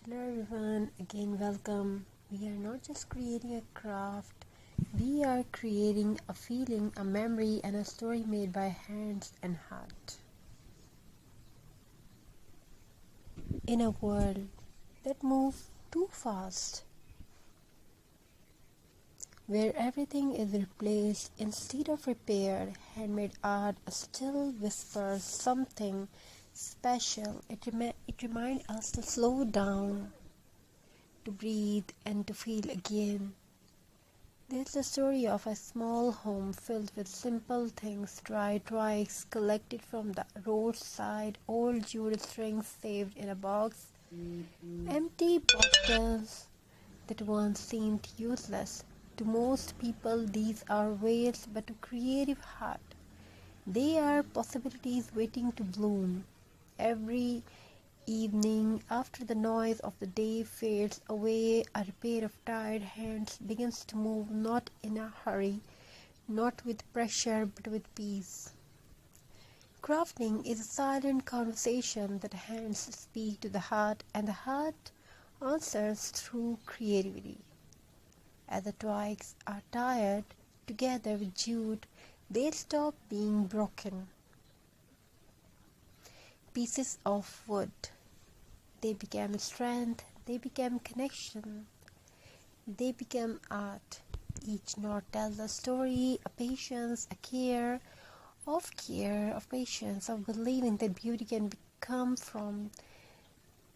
Hello everyone, again welcome. We are not just creating a craft, we are creating a feeling, a memory, and a story made by hands and heart. In a world that moves too fast, where everything is replaced instead of repaired, handmade art still whispers something special. It reminds us to slow down, to breathe, and to feel again. There's the story of a small home filled with simple things, dry twigs collected from the roadside, old jewelry strings saved in a box, empty bottles that once seemed useless. To most people, these are waste, but to creative heart, they are possibilities waiting to bloom. Every evening, after the noise of the day fades away, a pair of tired hands begins to move, not in a hurry, not with pressure, but with peace. Crafting is a silent conversation that hands speak to the heart, and the heart answers through creativity. As the twigs are tied together with jute, they stop being broken pieces of wood. They became strength, they became connection, they became art. Each knot tells a story, a patience, a care, of patience, of believing that beauty can come from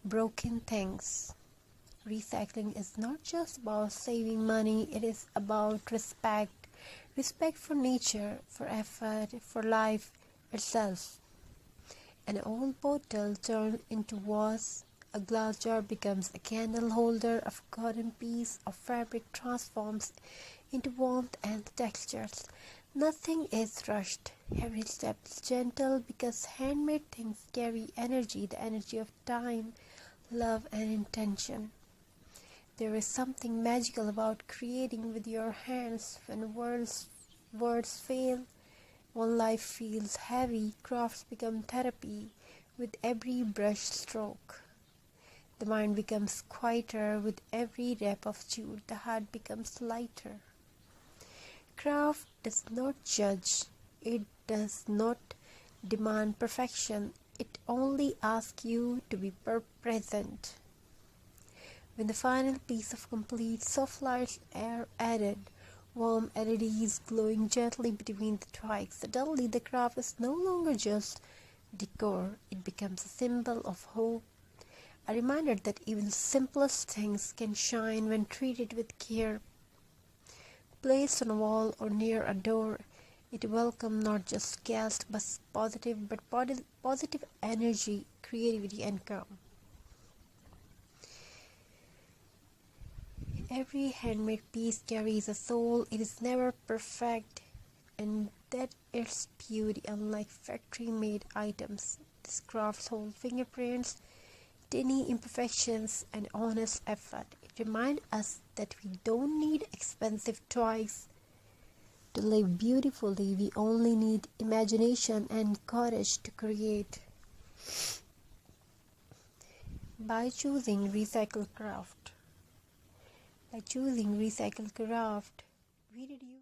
broken things. Recycling is not just about saving money, it is about respect. Respect for nature, for effort, for life itself. An old bottle turned into vase, a glass jar becomes a candle holder, a forgotten piece of fabric transforms into warmth and textures. Nothing is rushed. Every step is gentle because handmade things carry energy, the energy of time, love, and intention. There is something magical about creating with your hands when words fail. When life feels heavy, crafts become therapy with every brush stroke. The mind becomes quieter with every wrap of jute. The heart becomes lighter. Craft does not judge. It does not demand perfection. It only asks you to be present. When the final piece of complete, soft lights are added, warm LEDs glowing gently between the twigs, suddenly the craft is no longer just decor. It becomes a symbol of hope, a reminder that even the simplest things can shine when treated with care. Placed on a wall or near a door, it welcomes not just guests but positive energy, creativity, and calm. Every handmade piece carries a soul. It is never perfect, and that its beauty. Unlike factory-made items, this craft holds fingerprints, tiny imperfections, and honest effort. It reminds us that we don't need expensive toys to live beautifully. We only need imagination and courage to create. By choosing recycled craft, we reduce